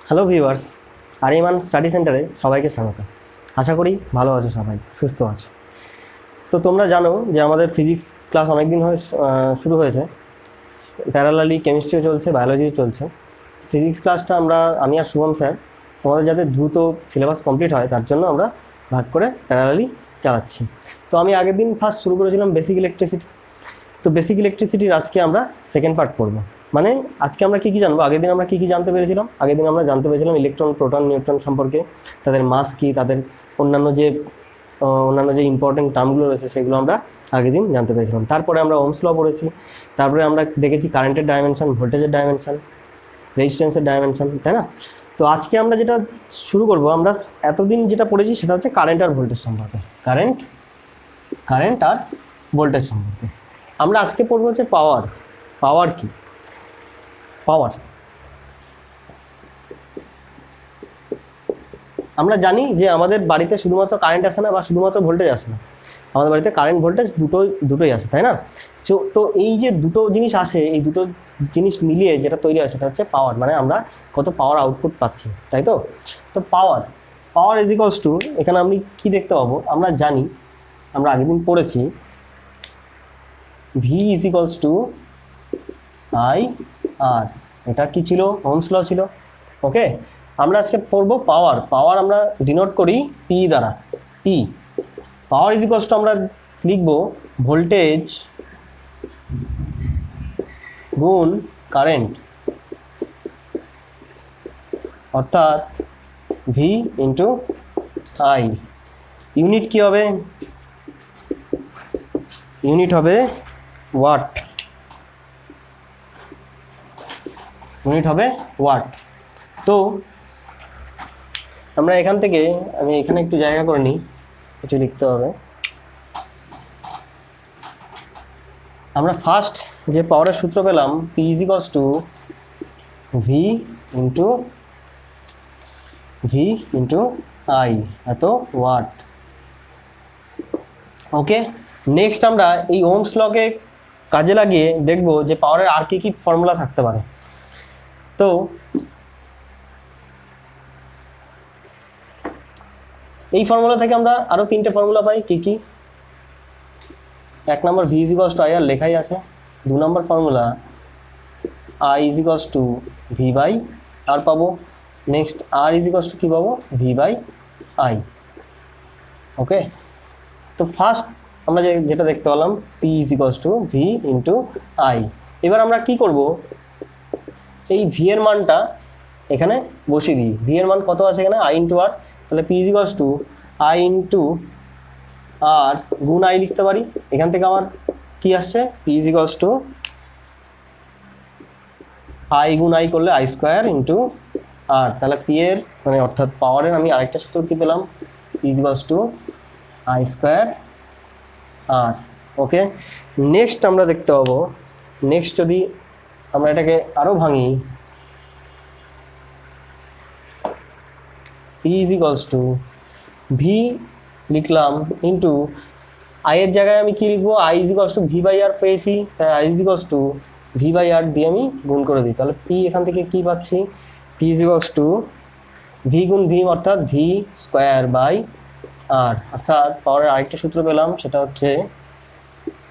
Hello viewers, আরিমান study সেন্টারে সবাইকে স্বাগত। আশা করি ভালো আছো, সবাই সুস্থ আছো। তো তোমরা জানো যে আমাদের ফিজিক্স ক্লাস অনেক দিন শুরু হয়েছে, প্যারালালি কেমিস্ট্রিও চলছে, বায়োলজিও চলছে। ফিজিক্স ক্লাসটা আমি আর শুভম স্যার তোমাদের যাতে দ্রুত সিলেবাস কমপ্লিট হয় তার জন্য আমরা ভাগ করে প্যারালালি চালাচ্ছি। তো আমি আগের দিন ফার্স্ট শুরু করেছিলাম বেসিক ইলেকট্রিসিটি। তো বেসিক ইলেকট্রিসিটির আজকে আমরা সেকেন্ড পার্ট পড়বো। মানে আজকে আমরা কী কী জানবো, আগের দিন আমরা কী কী জানতে পেরেছিলাম? আগের দিন আমরা জানতে পেরেছিলাম ইলেকট্রন, প্রোটন, নিউট্রন সম্পর্কে, তাদের মাস কী, তাদের অন্যান্য যে ইম্পর্টেন্ট টার্মগুলো রয়েছে সেগুলো আমরা আগের দিন জানতে পেরেছিলাম। তারপরে আমরা ওহমস ল পড়েছি, তারপরে আমরা দেখেছি কারেন্টের ডাইমেনশন, ভোল্টেজের ডাইমেনশন, রেজিস্ট্যান্সের ডাইমেনশন, তাই না? তো আজকে আমরা যেটা শুরু করব, আমরা এতদিন যেটা পড়েছি সেটা হচ্ছে কারেন্ট আর ভোল্টেজ সম্পর্কে, কারেন্ট আর ভোল্টেজ সম্পর্কে। আমরা আজকে পড়বো হচ্ছে পাওয়ার কি। আমরা জানি যে আমাদের বাড়িতে শুধুমাত্র কারেন্ট আসে না বা শুধুমাত্র ভোল্টেজ আসে না, আমাদের বাড়িতে কারেন্ট ভোল্টেজ দুটোই আসে, তাই না? তো এই যে দুটো জিনিস আসে, এই দুটো জিনিস মিলিয়ে যেটা তৈরি হয় সেটা হচ্ছে পাওয়ার। মানে আমরা কত পাওয়ার আউটপুট পাচ্ছি, তাই তো? তো পাওয়ার ইজ ইকুয়ালস টু, এখানে আমি কি দেখতে পাবো, আমরা জানি, আমরা আগের দিন পড়েছি, V is equals to I R. এটা কি ছিল? ওহমস ল ছিল। ওকে, আমরা আজকে পড়বো পাওয়ার আমরা ডিনোট করি পি দ্বারা। P power is equals two আমরা লিখব ভোল্টেজ গুণ কারেন্ট, অর্থাৎ ভি ইন্টু আই। ইউনিট কি হবে? ইউনিট হবে ওয়াট। তো আমরা এখান থেকে, আমি এখানে একটু জায়গা করে নিই, কিছু লিখতে হবে। আমরা ফার্স্ট যে পাওয়ারের সূত্র পেলাম, P is equals to V into I, এত ওয়াট। ওকে, নেক্সট আমরা এই ওহমস লকে কাজে লাগিয়ে দেখব যে পাওয়ারের আর কি ফর্মুলা থাকতে পারে। তো এই ফর্মুলা থেকে আমরা আরও তিনটে ফর্মুলা পাই। কি? এক নম্বর V is equals to I R লেখাই আছে। দু নম্বর formula I is equals to V by R পাবো। Next R is equals to কী পাবো? V by I. ওকে, তো ফার্স্ট আমরা যেটা দেখতে পেলাম, P is equals to V into I. এবার আমরা কি করব, এই ভি এর মানটা এখানে বসিয়ে দিই। ভি এর মান কত আছে এখানে? I into R. তাহলে P is equals to I into R গুণ আই লিখতে পারি। এখান থেকে আমার কি আসছে? P is equals to I গুণ আই করলে আই স্কোয়ার ইন্টু আর। তাহলে পি এর মানে অর্থাৎ পাওয়ারের আমি আরেকটা সূত্র কি পেলাম? P is equals to I square R. Okay, next আমরা দেখতে পাবো, নেক্সট যদি আমরা এটাকে আরও ভাঙি, P is equals to V লিখলাম ইন্টু আইয়ের জায়গায় আমি কি লিখবো? I is equals to V by R পেয়েছি, তাই I is equals to V by R দিয়ে আমি গুণ করে দিই। তাহলে পি এখান থেকে কি পাচ্ছি? P is equals to V গুণ ভি অর্থাৎ ভি স্কোয়ার বাই আর। অর্থাৎ পাওয়ারের আরেকটা সূত্র পেলাম, সেটা হচ্ছে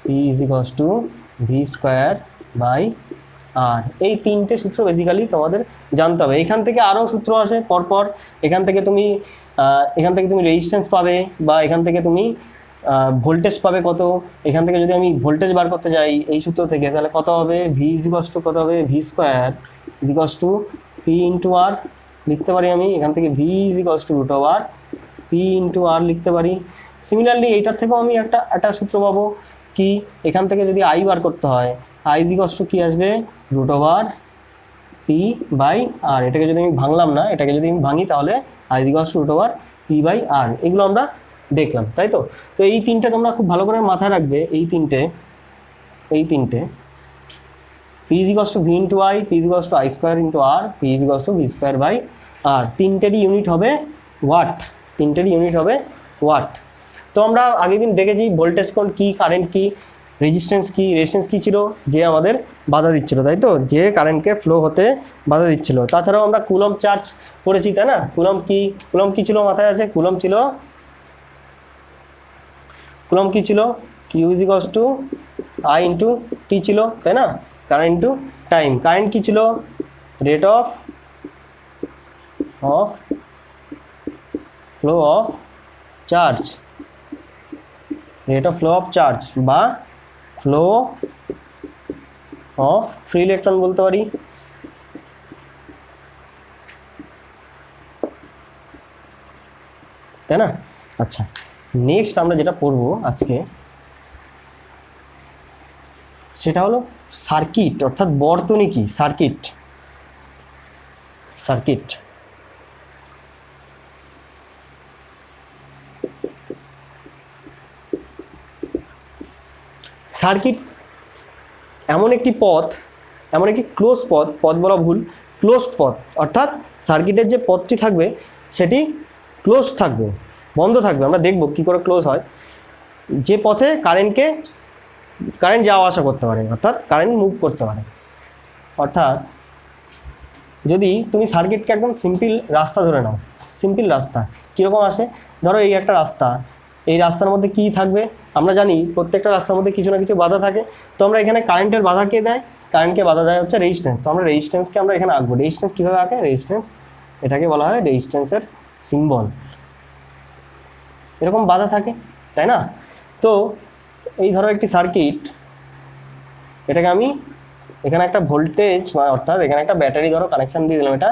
P is equals to V square by R. এই তিনটে সূত্র বেসিক্যালি তোমাদের জানতে হবে। এখান থেকে আরও সূত্র আসে পরপর। এখান থেকে তুমি রেজিস্ট্যান্স পাবে, বা এখান থেকে তুমি ভোল্টেজ পাবে কত। এখান থেকে যদি আমি ভোল্টেজ বার করতে যাই এই সূত্র থেকে, তাহলে কত হবে? ভি ইজ ইকুয়ালস টু কত হবে? V square is equals to P into R লিখতে পারি আমি। এখান থেকে V is equals to root over P into R লিখতে পারি। সিমিলারলি এইটার থেকেও আমি একটা সূত্র পাবো কি, এখান থেকে যদি আই বার করতে হয়, আই ইজ ইকুয়ালস টু কী আসবে? রুট ওভার পি বাই আর। এটাকে যদি আমি ভাঙলাম না, এটাকে যদি আমি ভাঙি তাহলে I is equals to root over P by R. এগুলো আমরা দেখলাম, তাই তো? তো এই তিনটে তোমরা খুব ভালো করে মাথায় রাখবে। এই তিনটে P is equals to V into I, P is equals to I square into R, P is equals to V square by R. তিনটেরই ইউনিট হবে ওয়াট। তো আমরা আগের দিন দেখেছি ভোল্টেজ কোণ কী, কারেন্ট কী, রেজিস্ট্যান্স কি ছিল, যে আমাদের বাধা দিচ্ছিল, তাই তো, যে কারেন্টকে ফ্লো হতে বাধা দিচ্ছিল। তাছাড়াও আমরা কুলম্ব চার্জ পড়েছি, তাই না? কুলম্ব কি ছিল মাথায় আছে? কুলম্ব কি ছিল? Q is equals to I into T ছিল, তাই না? Current into time. কারেন্ট কি ছিল? Rate of flow of charge, rate of flow of charge বা ফ্লো অফ ফ্রি ইলেকট্রন বলতে পারি। তাই না? আচ্ছা, নেক্সট আমরা যেটা পড়বো আজকে সেটা হলো সার্কিট, অর্থাৎ বর্তনী কি? সার্কিট সার্কিট এমন একটি ক্লোজ পথ বলা ভুল, ক্লোজড পথ, অর্থাৎ সার্কিটের যে পথটি থাকবে সেটি ক্লোজ থাকবে, বন্ধ থাকবে। আমরা দেখব কি করে ক্লোজ হয়। যে পথে কারেন্ট যাওয়া আসা করতে পারে, অর্থাৎ কারেন্ট মুভ করতে পারে। অর্থাৎ যদি তুমি সার্কিটকে একদম সিম্পল রাস্তা ধরে নাও, সিম্পল রাস্তা কীরকম আসে? ধরো এই একটা রাস্তা, এই রাস্তার মধ্যে কি থাকবে? আমরা জানি প্রত্যেকটা রাস্তার মধ্যে কিছু না কিছু বাধা থাকে। তো আমরা এখানে কারেন্টের বাধা কে দেয়? কারেন্টকে বাধা দেয় হচ্ছে রেজিস্ট্যান্স। তো আমরা রেজিস্ট্যান্সকে আমরা এখানে আঁকবো। রেজিস্ট্যান্স কীভাবে আঁকে? রেজিস্ট্যান্স, এটাকে বলা হয় রেজিস্ট্যান্সের সিম্বল। এরকম বাধা থাকে, তাই না? তো এই ধরো একটি সার্কিট, এটাকে আমি এখানে একটা ভোল্টেজ, অর্থাৎ এখানে একটা ব্যাটারি ধরো কানেকশান দিয়ে দিলাম। এটা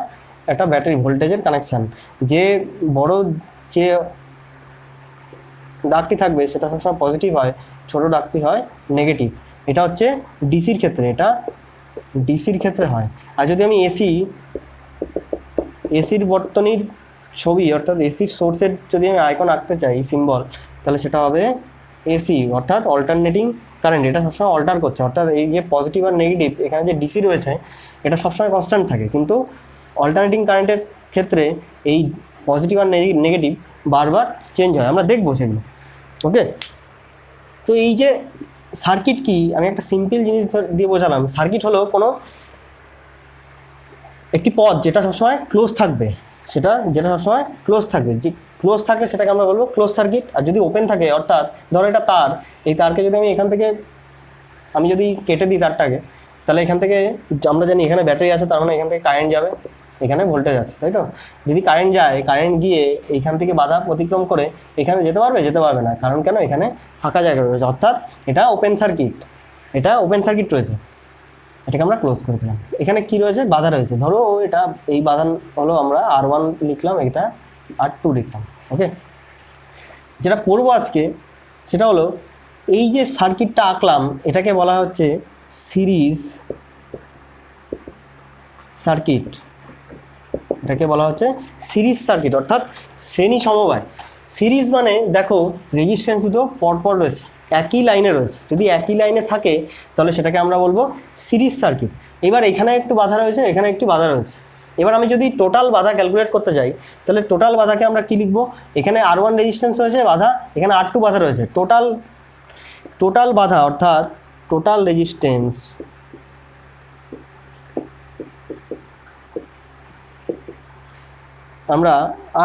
একটা ব্যাটারি ভোল্টেজের কানেকশান। যে বড় যে দাগটি থাকবে সেটা সবসময় পজিটিভ হয়, ছোটো দাগটি হয় নেগেটিভ। এটা হচ্ছে ডিসির ক্ষেত্রে হয়। আর যদি আমি এসির বর্তনীর ছবি, অর্থাৎ এসির সোর্সের যদি আমি আইকন আঁকতে চাই, সিম্বল, তাহলে সেটা হবে এসি, অর্থাৎ অল্টারনেটিং কারেন্ট। এটা সবসময় অল্টার করছে, অর্থাৎ এই যে পজিটিভ আর নেগেটিভ এখানে যে ডিসি রয়েছে এটা সবসময় কনস্ট্যান্ট থাকে, কিন্তু অল্টারনেটিং কারেন্টের ক্ষেত্রে এই পজিটিভ আর নেগেটিভ বারবার চেঞ্জ হয়। আমরা দেখবো সেগুলো, ওকে? তো এই যে সার্কিট কি, আমি একটা সিম্পল জিনিস দিয়ে বোঝালাম। সার্কিট হলো কোনো একটি পথ যেটা সবসময় ক্লোজ থাকবে, যে ক্লোজ থাকলে সেটাকে আমরা বলবো ক্লোজ সার্কিট। আর যদি ওপেন থাকে, অর্থাৎ ধরো এটা তার, এই তারকে যদি আমি এখান থেকে যদি কেটে দিই তারটাকে, তাহলে এখান থেকে আমরা জানি এখানে ব্যাটারি আছে, তার মানে এখান থেকে কারেন্ট যাবে, এখানে ভোল্টেজ আছে, তাই তো? যদি কারেন্ট যায়, কারেন্ট গিয়ে এইখান থেকে বাধা অতিক্রম করে এখানে যেতে পারবে না। কারণ কেন? এখানে ফাঁকা জায়গা রয়েছে, অর্থাৎ এটা ওপেন সার্কিট রয়েছে। এটাকে আমরা ক্লোজ করে দিলাম। এখানে কি রয়েছে? বাধা রয়েছে। ধরো এটা এই বাধা হলো, আমরা R1 লিখলাম, এটা R2 লিখলাম, ওকে? যেটা পড়বো আজকে সেটা হলো এই যে সার্কিটটা আঁকলাম, এটাকে বলা হচ্ছে সিরিজ সার্কিট। অর্থাৎ শ্রেণী সমবায়। সিরিজ মানে দেখো রেজিস্ট্যান্স দুটো পরপর রয়েছে, একই লাইনে রয়েছে। যদি একই লাইনে থাকে তাহলে সেটাকে আমরা বলবো সিরিজ সার্কিট। এবার এখানে একটু বাধা রয়েছে, এখানে একটু বাধা রয়েছে। এবার আমি যদি টোটাল বাধা ক্যালকুলেট করতে যাই, তাহলে টোটাল বাধাকে আমরা কি লিখবো? এখানে R1 রেজিস্ট্যান্স রয়েছে বাধা, এখানে R2 বাধা রয়েছে। টোটাল বাধা, অর্থাৎ টোটাল রেজিস্ট্যান্স আমরা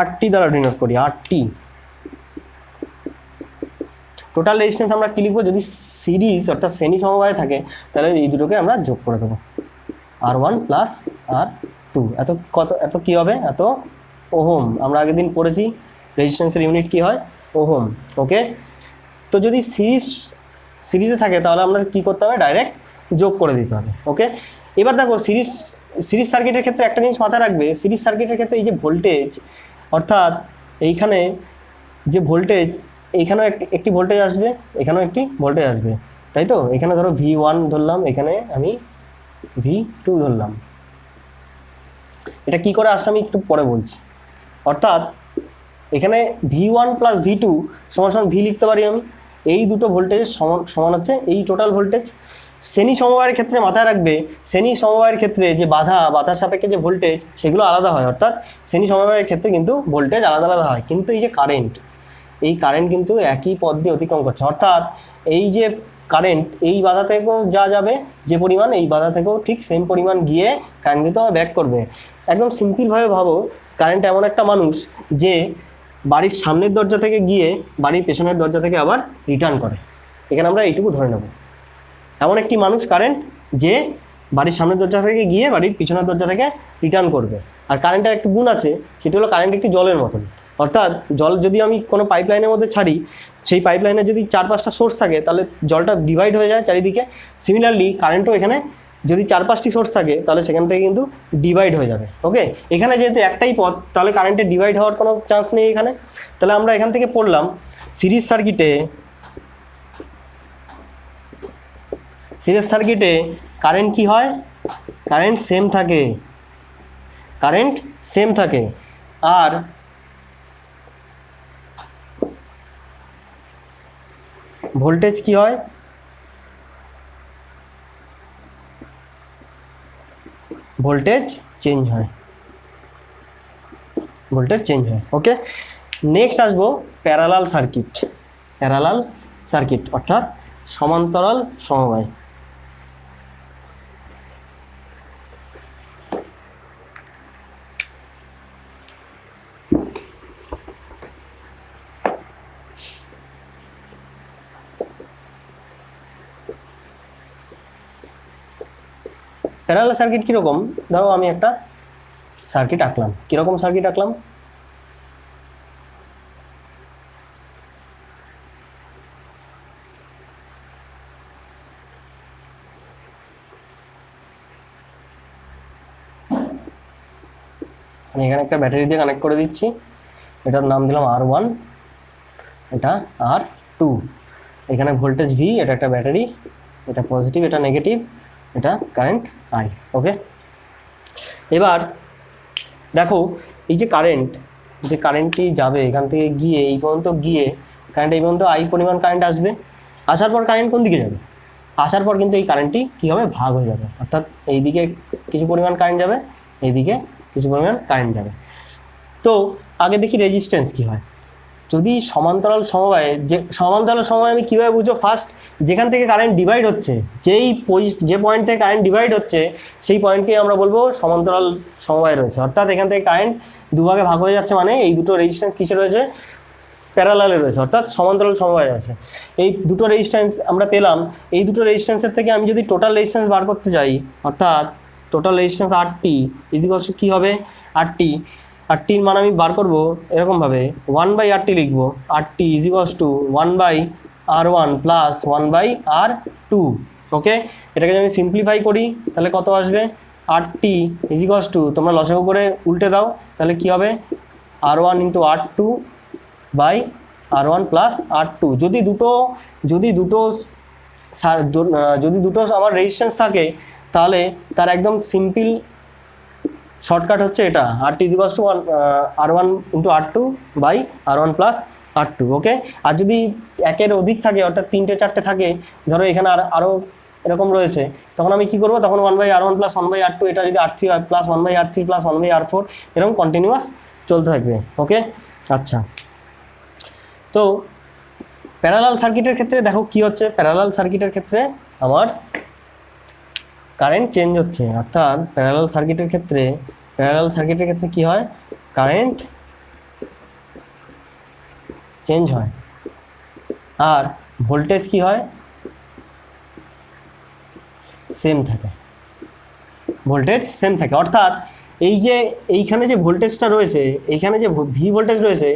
RT দ্বারা ডিনোট করি। টোটাল রেজিস্ট্যান্স আমরা কি লিখবো? যদি সিরিজ অর্থাৎ শ্রেণী সমবায়ে থাকে তাহলে এই দুটোকে আমরা যোগ করে দেবো, R1 প্লাস R2। এত কি হবে? এত ওহম। আমরা আগের দিন পড়েছি রেজিস্ট্যান্সের ইউনিট কি হয়? ওহম, ওকে? তো যদি সিরিজে থাকে তাহলে আমরা কি করতে হবে? ডাইরেক্ট যোগ করে দিতে হবে, ওকে? এবার দেখো সিরিজ সার্কিটের ক্ষেত্রে একটা জিনিস মাথায় রাখবে। সিরিজ সার্কিটের ক্ষেত্রে এই যে ভোল্টেজ, অর্থাৎ এইখানে যে ভোল্টেজ, এইখানেও একটি ভোল্টেজ আসবে, এখানেও একটি ভোল্টেজ আসবে, তাই তো? এখানে ধরো V1 ধরলাম, এখানে আমি V2 ধরলাম। এটা কি করে আসছে আমি একটু পরে বলছি। অর্থাৎ এখানে V1 প্লাস V2 সমান V লিখতে পারি আমি। এই দুটো ভোল্টেজের সমান হচ্ছে এই টোটাল ভোল্টেজ। শ্রেণী সমবায়ের ক্ষেত্রে মাথায় রাখবে, শ্রেণী সমবায়ের ক্ষেত্রে যে বাধার সাপেক্ষে যে ভোল্টেজ সেগুলো আলাদা হয়। অর্থাৎ শ্রেণী সমবায়ের ক্ষেত্রে কিন্তু ভোল্টেজ আলাদা হয়, কিন্তু এই যে কারেন্ট কিন্তু একই পথ দিয়ে অতিক্রম করছে। অর্থাৎ এই যে কারেন্ট এই বাধা থেকেও যা যাবে যে পরিমাণ, এই বাধা থেকেও ঠিক সেম পরিমাণ গিয়ে কারেন্ট কিন্তু আমার ব্যাক করবে। একদম সিম্পলভাবে ভাবো, কারেন্ট এমন একটা মানুষ যে বাড়ির সামনের দরজা থেকে গিয়ে বাড়ির পেছনের দরজা থেকে আবার রিটার্ন করে। এখানে আমরা এইটুকু ধরে নেব, এমন একটি মানুষ কারেন্ট যে বাড়ির সামনের দরজা থেকে গিয়ে বাড়ির পিছনের দরজা থেকে রিটার্ন করবে। আর কারেন্টের একটি গুণ আছে, সেটি হলো কারেন্ট একটি জলের মতন। অর্থাৎ জল যদি আমি কোনো পাইপ লাইনের মধ্যে ছাড়ি, সেই পাইপ লাইনে যদি 4-5টা সোর্স থাকে তাহলে জলটা ডিভাইড হয়ে যায় চারিদিকে। সিমিলারলি কারেন্টও এখানে যদি 4-5টি সোর্স থাকে তাহলে সেখান থেকে কিন্তু ডিভাইড হয়ে যাবে। ওকে, এখানে যেহেতু একটাই পথ, তাহলে কারেন্টের ডিভাইড হওয়ার কোনো চান্স নেই এখানে। তাহলে আমরা এখান থেকে পড়লাম সিরিজ সার্কিটে কারেন্ট কি হয়, কারেন্ট সেম থাকে, আর ভোল্টেজ কি হয়, ভোল্টেজ চেঞ্জ হয়। ওকে, নেক্সট আসবো প্যারালাল সার্কিট অর্থাৎ সমান্তরাল সমবায়। প্যারালাল সার্কিট কীরকম, ধরো আমি একটা সার্কিট আঁকলাম। কীরকম সার্কিট আঁকলাম, আমি এখানে একটা ব্যাটারি দিয়ে কানেক্ট করে দিচ্ছি, এটার নাম দিলাম R1, এটা R2, এখানে ভোল্টেজ V, এটা একটা ব্যাটারি, এটা পজিটিভ, এটা নেগেটিভ, এটা কারেন্ট I। ওকে, এবার দেখো এই যে কারেন্টটি যাবে এখান থেকে গিয়ে এই পর্যন্ত, গিয়ে কারেন্ট এই পর্যন্ত I পরিমাণ কারেন্ট আসবে। আসার পর কারেন্ট কোন দিকে যাবে, আসার পর কিন্তু এই কারেন্টটি কী হবে, ভাগ হয়ে যাবে। অর্থাৎ এইদিকে কিছু পরিমাণ কারেন্ট যাবে, এইদিকে কিছু পরিমাণ কারেন্ট যাবে। তো আগে দেখি রেজিস্ট্যান্স কী হয়। যদি সমান্তরাল সমবায়ে, আমি কীভাবে বুঝবো, ফার্স্ট যেখান থেকে কারেন্ট ডিভাইড হচ্ছে, যে পয়েন্ট থেকে কারেন্ট ডিভাইড হচ্ছে সেই পয়েন্টকে আমরা বলবো সমান্তরাল সমবায় রয়েছে। অর্থাৎ এখান থেকে কারেন্ট দুভাগে ভাগ হয়ে যাচ্ছে, মানে এই দুটো রেজিস্ট্যান্স কিসে রয়েছে, প্যারালালে রয়েছে, অর্থাৎ সমান্তরাল সমবায় আছে। এই দুটো রেজিস্ট্যান্স আমরা পেলাম। এই দুটো রেজিস্ট্যান্সের থেকে আমি যদি টোটাল রেজিস্ট্যান্স বার করতে যাই, অর্থাৎ টোটাল রেজিস্ট্যান্স RT ইকুয়ালস কী হবে, RTর মান আমি বার করবো এরকমভাবে, 1/RT লিখবো। RT equals to 1/R1 plus 1/R2। ওকে, এটাকে যদি আমি সিম্পলিফাই করি তাহলে কত আসবে, RT ইকুয়ালস টু, তোমরা লসাগু করে উল্টে দাও, তাহলে কি হবে, R1 into R2/R1 plus R2। যদি দুটো আমার রেজিস্ট্যান্স থাকে তাহলে তার একদম সিম্পল শর্টকাট হচ্ছে এটা, RT equals to R1 into R2/R1 plus R2। ওকে, আর যদি একের অধিক থাকে, অর্থাৎ 3-4টে থাকে, ধরো এখানে আরও এরকম রয়েছে, তখন আমি কি করবো, তখন 1/R1 প্লাস 1/R2, এটা যদি R3 হয় প্লাস 1/R3 প্লাস 1/R4, এরকম কন্টিনিউয়াস চলতে থাকবে। ওকে, আচ্ছা, তো প্যারালাল সার্কিটের ক্ষেত্রে দেখো কি হচ্ছে, প্যারালাল সার্কিটের ক্ষেত্রে আমার কারেন্ট চেঞ্জ হচ্ছে। অর্থাৎ প্যারালাল সার্কিটের ক্ষেত্রে কি হয়, কারেন্ট চেঞ্জ হয়, আর ভোল্টেজ কি হয়, সেম থাকে, অর্থাৎ এইখানে যে ভোল্টেজটা রয়েছে, এইখানে যে ভি ভোল্টেজ রয়েছে,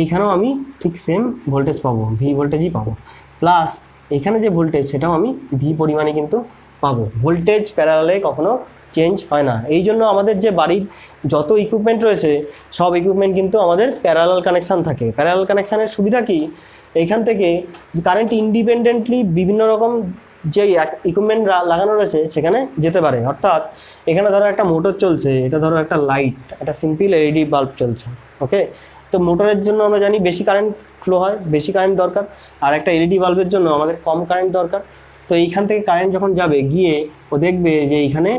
এইখানেও আমি ঠিক সেম ভোল্টেজ পাবো, ভি ভোল্টেজই পাবো, প্লাস এখানে যে ভোল্টেজ সেটাও আমি ভি পরিমাণে কিন্তু পাবো। ভোল্টেজ প্যারালালে কখনো চেঞ্জ হয় না। এই জন্য আমাদের যে বাড়ির যত ইকুইপমেন্ট রয়েছে সব ইকুইপমেন্ট কিন্তু আমাদের প্যারালাল কানেকশান থাকে। প্যারালাল কানেকশানের সুবিধা কি, এইখান থেকে কারেন্ট ইন্ডিপেন্ডেন্টলি বিভিন্ন রকম যে ইকুইপমেন্ট লাগানো রয়েছে সেখানে যেতে পারে। অর্থাৎ এখানে ধরো একটা মোটর চলছে, এটা ধরো একটা লাইট, একটা সিম্পল এলইডি বাল্ব চলছে। ওকে, তো মোটরের জন্য আমরা জানি বেশি কারেন্ট ফ্লো হয়, বেশি কারেন্ট দরকার, আর একটা এলইডি বাল্বের জন্য আমাদের কম কারেন্ট দরকার। তো এইখান থেকে কারেন্ট যখন যাবে, গিয়ে ও দেখবে যে এইখানে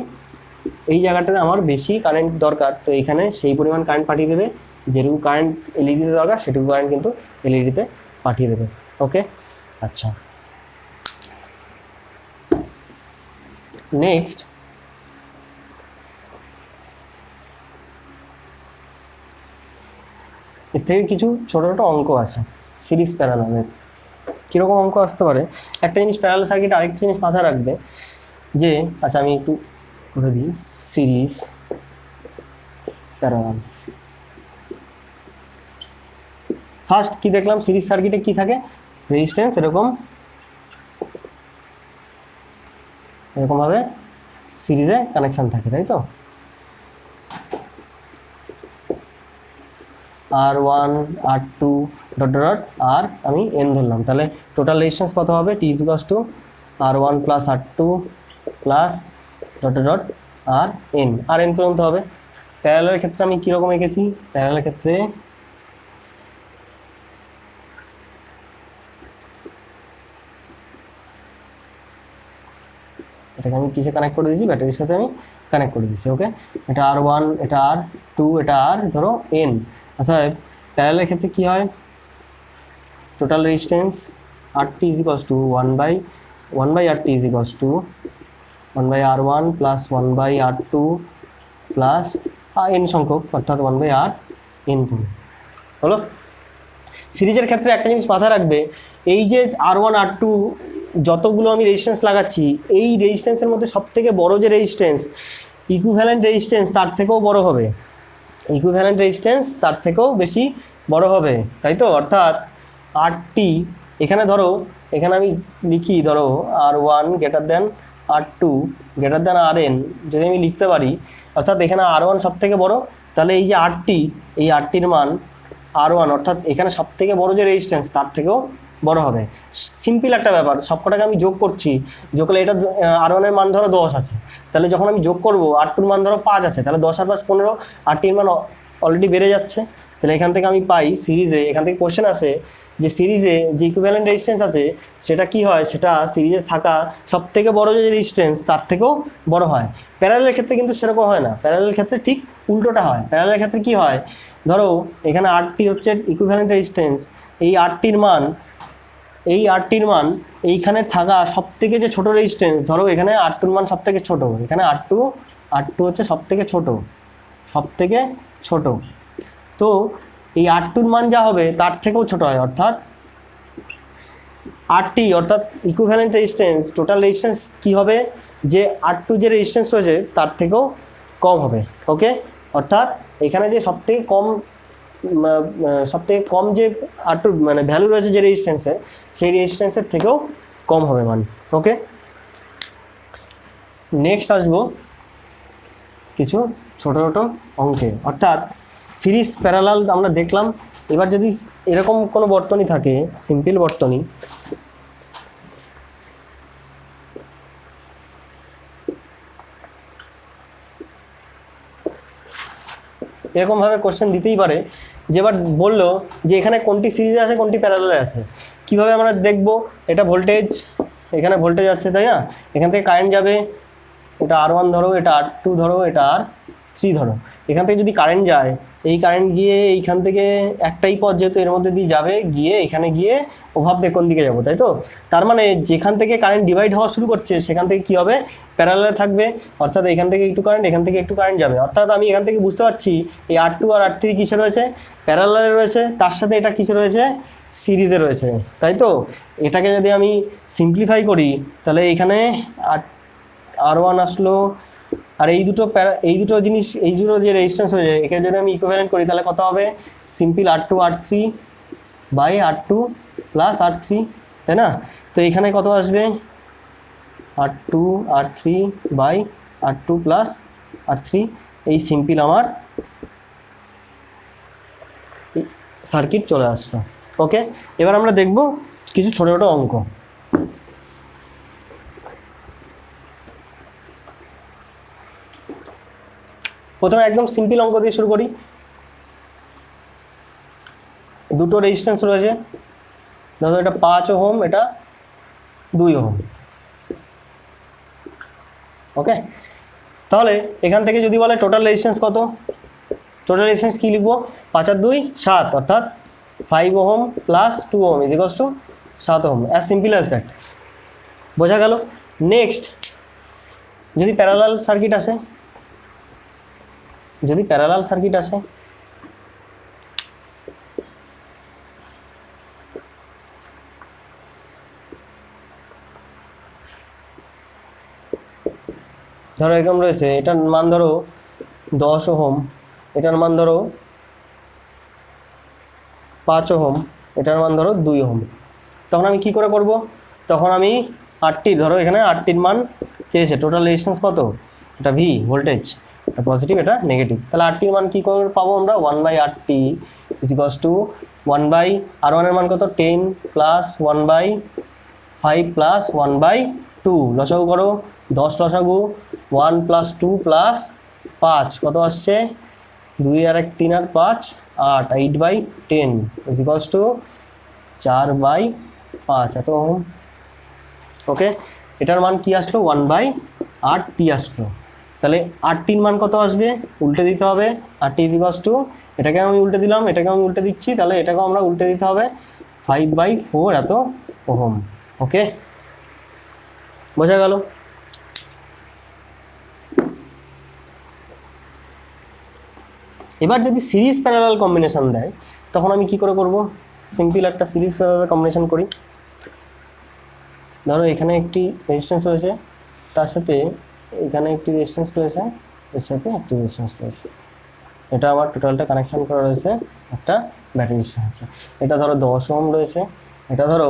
এই জায়গাটাতে আমার বেশি কারেন্ট দরকার, তো এইখানে সেই পরিমাণ কারেন্ট পাঠিয়ে দেবে, যেটুকু কারেন্ট এলইডিতে দরকার সেটুকু কারেন্ট কিন্তু এলইডিতে পাঠিয়ে দেবে। ওকে, আচ্ছা, নেক্সট এর থেকে কিছু ছোটো ছোটো অঙ্ক আছে সিরিজ প্যারালালের। কীরকম অঙ্ক আসতে পারে, একটা জিনিস প্যারালাল সার্কিট আরেকটা জিনিস মাথায় রাখবে যে, আচ্ছা আমি একটু করে দিই, সিরিজ প্যারালাল। ফার্স্ট কি দেখলাম, সিরিজ সার্কিটে কি থাকে, রেজিস্ট্যান্স এরকমভাবে সিরিজে কানেকশান থাকে, তাই তো। R1 R2 ডট ডট আর আমি এন ধরলাম, তাহলে টোটাল রেজিস্ট্যান্স কত হবে, T equals to R1 plus R2 plus dot dot R N পর্যন্ত হবে। প্যারালালের ক্ষেত্রে আমি কীরকম এঁকেছি, প্যারালালের ক্ষেত্রে এটাকে আমি কিসে কানেক্ট করে দিয়েছি, ব্যাটারির সাথে আমি কানেক্ট করে দিয়েছি। ওকে, এটা R1, এটা R2, এটা আর ধরো এন। আচ্ছা প্যারালালের ক্ষেত্রে কী হয়, total resistance RT is equals two 1/RT is equals two 1/R1 plus 1/R2 plus N সংখ্যক, অর্থাৎ 1/RN হলো। সিরিজের ক্ষেত্রে একটা জিনিস মাথায় রাখবে, এই যে R1 R2 যতগুলো আমি রেজিস্ট্যান্স লাগাচ্ছি, এই রেজিস্ট্যান্সের মধ্যে সবথেকে বড় যে রেজিস্ট্যান্স, ইকুইভ্যালেন্ট রেজিস্ট্যান্স তার থেকেও বড় হবে, ইকুইভ্যালেন্ট রেজিস্ট্যান্স তার থেকেও বেশি বড় হবে, তাই তো। অর্থাৎ RT এখানে ধরো, এখানে আমি লিখি ধরো R1 greater than R2 greater than RN, যদি আমি লিখতে পারি, অর্থাৎ এখানে R1 সব থেকে বড়ো, তাহলে এই যে RT, এই RTর মান R1, অর্থাৎ এখানে সব থেকে বড়ো যে রেজিস্ট্যান্স তার থেকেও বড় হবে। সিম্পল একটা ব্যাপার, সবকটাকে আমি যোগ করছি, যোগ করলে এটা R1 এর মান ধরো 10 আছে, তাহলে যখন আমি যোগ করবো R2 মান ধরো 5 আছে, তাহলে 10 আর 5 15, RTর মান অলরেডি বেড়ে যাচ্ছে। তাহলে এখান থেকে আমি পাই সিরিজে, এখান থেকে কোশ্চেন আসে যে সিরিজে যে ইকুইভ্যালেন্ট রেজিস্ট্যান্স আছে সেটা কি হয়, সেটা সিরিজে থাকা সব থেকে বড়ো যে রেজিস্ট্যান্স তার থেকেও বড় হয়। প্যারালালের ক্ষেত্রে কিন্তু সেরকম হয় না, প্যারালালের ক্ষেত্রে ঠিক উল্টোটা হয়। প্যারালালের ক্ষেত্রে কি হয়, ধরো এখানে RT হচ্ছে ইকুইভ্যালেন্ট রেজিস্ট্যান্স, এই RTর মান এইখানে থাকা সব থেকে যে ছোটো রেজিস্ট্যান্স, ধরো এখানে R2 মান সব থেকে ছোটো, এখানে R2 হচ্ছে সব থেকে ছোটো, তো এই R2 মান যা হবে তার থেকেও ছোটো হয়, অর্থাৎ RT অর্থাৎ ইকুইভ্যালেন্ট রেজিস্ট্যান্স, টোটাল রেজিস্ট্যান্স কী হবে, যে R2 যে রেজিস্ট্যান্স রয়েছে তার থেকেও কম হবে। ওকে, অর্থাৎ এখানে যে সবথেকে কম যে R2 মানে ভ্যালু রয়েছে যে রেজিস্ট্যান্সের, সেই রেজিস্ট্যান্সের থেকেও কম হবে মান। ওকে, নেক্সট আসবো কিছু ছোটো ছোটো অঙ্কে, অর্থাৎ সিরিজ প্যারালাল আমরা দেখলাম। এবার যদি এরকম কোনো বর্তনী থাকে, সিম্পল বর্তনী, এরকমভাবে কোশ্চেন দিতেই পারে, যে এবার বললো যে এখানে কোনটি সিরিজে আছে কোনটি প্যারালালে আছে, কিভাবে আমরা দেখব, এটা ভোল্টেজ, এখানে ভোল্টেজ আছে তাই না, এখান থেকে কারেন্ট যাবে, এটা R1 ধরো, এটা R2 ধরো, এটা R3 ধরো, এখান থেকে যদি কারেন্ট যায়, এই কারেন্ট গিয়ে এইখান থেকে একটাই পথ যেহেতু এর মধ্যে দিয়ে যাবে, গিয়ে এখানে গিয়ে ওভাবে কোন দিকে যাবো, তাই তো। তার মানে যেখান থেকে কারেন্ট ডিভাইড হওয়া শুরু করছে সেখান থেকে কী হবে, প্যারালালে থাকবে, অর্থাৎ এখান থেকে একটু কারেন্ট, এখান থেকে একটু কারেন্ট যাবে। অর্থাৎ আমি এখান থেকে বুঝতে পারছি এই R2 আর R3 কিসে রয়েছে, প্যারালালে রয়েছে, তার সাথে এটা কিসে রয়েছে, সিরিজে রয়েছে, তাই তো। এটাকে যদি আমি সিম্পলিফাই করি, তাহলে এখানে R1 আসলো, আর এই দুটো জিনিস, এই দুটো যে রেজিস্ট্যান্স হয়ে, একে যদি আমি ইকুইভ্যালেন্ট করি তাহলে কত হবে, simple R2 R3 by R2 plus R3, তাই না। তো এখানে কত আসবে, R2 R3 by R2 plus R3, এই সিম্পল আমার সার্কিট চলে আসলো। ওকে, এবার আমরা দেখব কিছু ছোটো ছোটো অঙ্ক। প্রথমে একদম সিম্পল অঙ্ক দিয়ে শুরু করি। দুটো রেজিস্ট্যান্স রয়েছে, ধরো এটা 5 ওহম, এটা 2 ওহম। ওকে, তাহলে এখান থেকে যদি বলে টোটাল রেজিস্ট্যান্স কত, টোটাল রেজিস্ট্যান্স কী লিখবো, 5 আর 2 7, অর্থাৎ 5 ohm plus 2 ohm is equals two 7 ohm, as simple as that, বোঝা গেল। নেক্সট যদি প্যারালাল সার্কিট আসে, যদি প্যারালাল সার্কিট আসে, ধরো এরকম রয়েছে, এটার মান ধরো 10 ওহম, এটার মান ধরো 5 ওহম, এটার মান ধরো 2 ওহম, তখন আমি কি করে করব? তখন আমি আরটি, ধরো এখানে আরটির মান চেয়েছে, টোটাল রেজিস্ট্যান্স কত, এটা ভি ভোল্টেজ, এটা পজিটিভ এটা নেগেটিভ, তাহলে আরটির মান কী করে পাবো আমরা? 1/RT ইকুয়ালস টু 1/R1 এর মান কত 10 প্লাস 1/5 প্লাস 1/2, লসাগু করো 10 লসাগু 1 প্লাস 2 প্লাস 5 কত আসছে 2 আর 1 3 আর 5 8, 8/10 ইকুয়ালস টু 4/5 এত ওহম। ওকে, এটার মান কি আসলো 1/RT আসলো, তাহলে আরটির মান কত আসবে উল্টে দিতে হবে, RT ইকুয়ালস টু, এটাকে আমি উল্টে দিলাম, এটাকে আমি উল্টে দিচ্ছি, তাহলে এটাকেও আমরা উল্টে দিতে হবে 5/4 এত ওহম। ওকে, বোঝা গেল? এবার যদি সিরিজ প্যারালাল কম্বিনেশন দেয় তখন আমি কি করে করব? সিম্পল একটা সিরিজ প্যারালাল কম্বিনেশন করি। ধরো এখানে একটি রেজিস্ট্যান্স রয়েছে, তার সাথে এখানে একটি রেজিস্ট্যান্স রয়েছে, এর সাথে একটি রেজিস্ট্যান্স রয়েছে, এটা আমার টোটালটা কানেকশন করা রয়েছে একটা ব্যাটারির সাহায্যে। এটা ধরো 10 ওহম রয়েছে, এটা ধরো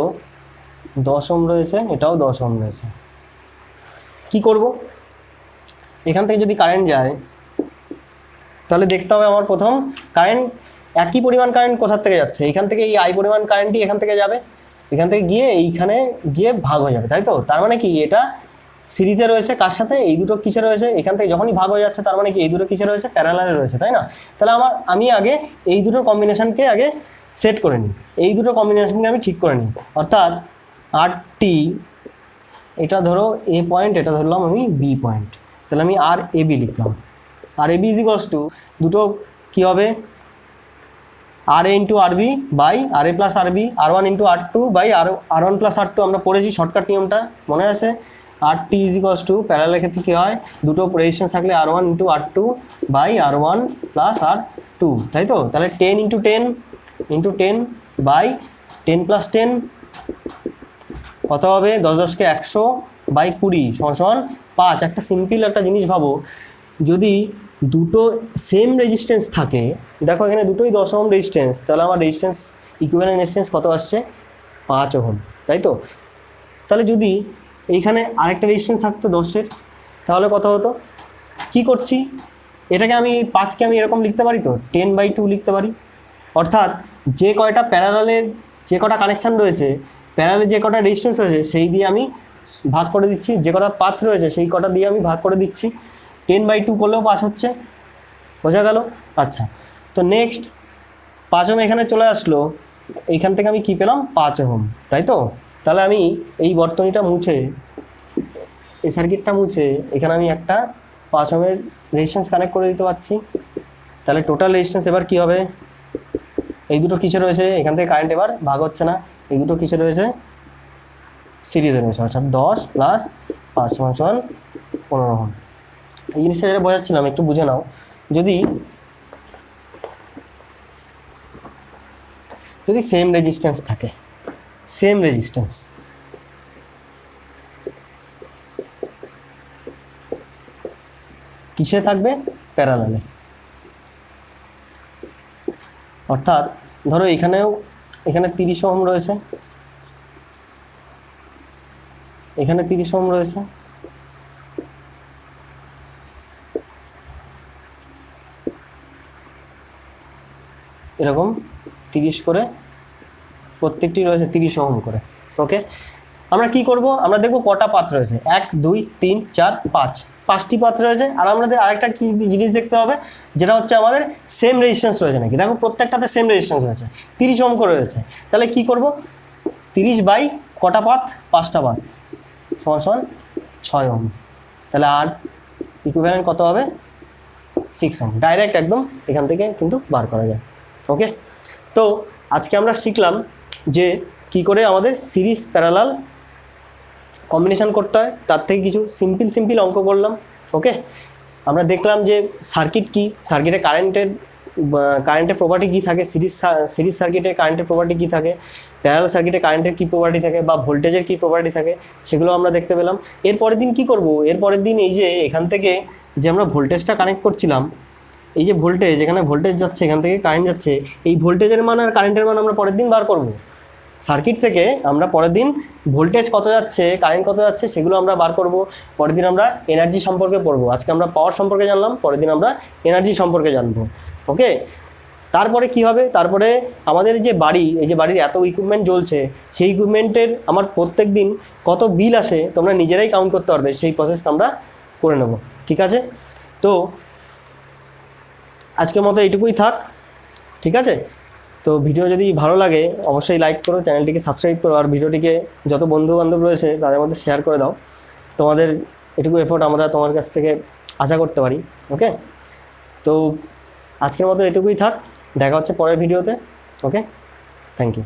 10 ওহম রয়েছে, এটাও 10 ওহম রয়েছে। কি করব? এখান থেকে যদি কারেন্ট যায় তাহলে দেখতে হবে আমার প্রথম কারেন্ট, একই পরিমাণ কারেন্ট কোথার থেকে যাচ্ছে, এখান থেকে এই আই পরিমাণ কারেন্টই এখান থেকে যাবে, এখান থেকে গিয়ে এইখানে গিয়ে ভাগ হয়ে যাবে, তাই তো? তার মানে কি এটা সিরিজে রয়েছে, কার সাথে? এই দুটো কিসে রয়েছে, এখান থেকে যখনই ভাগ হয়ে যাচ্ছে তার মানে কি এই দুটো কিসে রয়েছে? প্যারালালে রয়েছে, তাই না? তাহলে আমি আগে এই দুটো কম্বিনেশনকে আগে সেট করে নিই, এই দুটো কম্বিনেশনকে আমি ঠিক করে নিই, অর্থাৎ আরটি, এটা ধরো এ পয়েন্ট, এটা ধরলাম আমি বি পয়েন্ট, তাহলে আমি আর এ বি লিখলাম। R A B is equals to, দুটো কী হবে R A into R B by R A plus R B, R1 into R2 by R1 plus R2, আমরা পড়েছি শর্টকাট নিয়মটা মনে আছে। R T is equals to, প্যারালালের ক্ষেত্রে কী হয়, দুটো রেজিস্ট্যান্স থাকলে R1 into R2 by R1 plus R2, তাই তো? তাহলে 10 ইন্টু 10 ইন্টু 10 বাই 10 প্লাস 10 কত হবে? 10 10কে 100 বাই 20 সমান 5। একটা সিম্পল একটা জিনিস ভাবো, যদি দুটো সেম রেজিস্ট্যান্স থাকে, দেখো এখানে দুটোই 10 ওহম রেজিস্ট্যান্স, তাহলে আমার রেজিস্ট্যান্স ইকুইভ্যালেন্ট রেজিস্ট্যান্স কত আসছে? 5 ওহম, তাই তো? তাহলে যদি এইখানে আরেকটা রেজিস্ট্যান্স থাকতো 10-এর, তাহলে কত হতো? কি করছি, এটাকে আমি 5কে আমি এরকম লিখতে পারি তো, 10/2 লিখতে পারি, অর্থাৎ যে কয়টা প্যারালালে যে কটা কানেকশান রয়েছে, প্যারালালে যে কটা রেজিস্ট্যান্স রয়েছে সেই দিয়ে আমি ভাগ করে দিচ্ছি, যে কটা পাথ রয়েছে সেই কটা দিয়ে আমি ভাগ করে দিচ্ছি, 10/2 করলেও 5 হচ্ছে, বোঝা গেল? আচ্ছা, তো নেক্সট 5 ওহম এখানে চলে আসলো, এইখান থেকে আমি কী পেলাম? 5 ওহম, তাই তো? তাহলে আমি এই বর্তনীটা মুছে, এই সার্কিটটা মুছে, এখানে আমি একটা 5 ওহমের রেজিস্ট্যান্স কানেক্ট করে দিতে পারছি, তাহলে টোটাল রেজিস্ট্যান্স এবার কী হবে? এই দুটো কিসে রয়েছে, এখান থেকে কারেন্ট এবার ভাগ হচ্ছে না, এই দুটো কিসে রয়েছে? সিরিজে রয়েছে, অর্থাৎ 10 প্লাস 5 সমান 15 ওহম। এই জিনিসটা যেটা বোঝাচ্ছিলাম একটু বুঝে নাও, যদি সেম রেজিস্ট্যান্স থাকে, সেম রেজিস্ট্যান্স, কিসে থাকবে? প্যারালালে। অর্থাৎ ধরো এখানে 30 ওহম রয়েছে, এখানে 30 ওহম রয়েছে, এরকম 30 করে প্রত্যেকটি রয়েছে 30 ওহম করে। ওকে, আমরা কি করব? আমরা দেখব কটা পাত রয়েছে, 1 2 3 4 5, 5টি পাত রয়েছে। আর আমাদের আরেকটা কি জিনিস দেখতে হবে, যেটা হচ্ছে আমাদের সেম রেজিস্ট্যান্স রয়েছে নাকি। দেখো প্রত্যেকটাতে সেম রেজিস্ট্যান্স রয়েছে, 30 ওহম করে রয়েছে, তাহলে কি করব? 30 বাই কটা পাত? 5টা পাত সমান 6 ওহম, তাহলে আর ইকুইভ্যালেন্ট কত হবে? 6 ওহম। ডাইরেক্ট একদম এখান থেকে কিন্তু বার করা যায়। ওকে, তো আজকে আমরা শিখলাম যে কি করে আমাদের সিরিজ প্যারালাল কম্বিনেশন করতে হয়, তার থেকে কিছু সিম্পল অঙ্ক করলাম। ওকে, আমরা দেখলাম যে সার্কিট কি, সার্কিটে কারেন্টের প্রপার্টি কী থাকে, সিরিজ সার্কিটে কারেন্টের প্রপার্টি কী থাকে, প্যারালাল সার্কিটে কারেন্টের কী প্রপার্টি থাকে বা ভোল্টেজের কী প্রপার্টি থাকে, সেগুলো আমরা দেখতে পেলাম। এরপরের দিন কি করব, এরপরের দিন এই যে এখান থেকে যে আমরা ভোল্টেজটা কানেক্ট করছিলাম, এই যে ভোল্টেজ, এখানে ভোল্টেজ যাচ্ছে, এখান থেকে কারেন্ট যাচ্ছে, এই ভোল্টেজের মান আর কারেন্টের মান আমরা পরের দিন বার করব। সার্কিট থেকে আমরা পরের দিন ভোল্টেজ কত যাচ্ছে, কারেন্ট কত যাচ্ছে, সেগুলো আমরা বার করব। পরের দিন আমরা এনার্জি সম্পর্কে পড়বো। আজকে আমরা পাওয়ার সম্পর্কে জানলাম, পরের দিন আমরা এনার্জি সম্পর্কে জানবো। ওকে, তারপরে কি হবে, তারপরে আমাদের যে বাড়ি, এই যে বাড়ির এত ইকুইপমেন্ট জ্বলছে, সেই ইকুইপমেন্টের আমার প্রত্যেক দিন কত বিল আসে তোমরা নিজেরাই কাউন্ট করতে পারবে, সেই প্রসেসটা আমরা করে নেব। ঠিক আছে, তো আজকের মতো এইটুকুই থাক। ঠিক আছে, তো ভিডিও যদি ভালো লাগে অবশ্যই লাইক করো, চ্যানেলটিকে সাবস্ক্রাইব করো, আর ভিডিওটিকে যত বন্ধুবান্ধব রয়েছে তাদের মধ্যে শেয়ার করে দাও। তোমাদের এটুকু এফোর্ট আমরা তোমার কাছ থেকে আশা করতে পারি। ওকে, তো আজকের মতো এটুকুই থাক, দেখা হচ্ছে পরের ভিডিওতে। ওকে, থ্যাংক ইউ।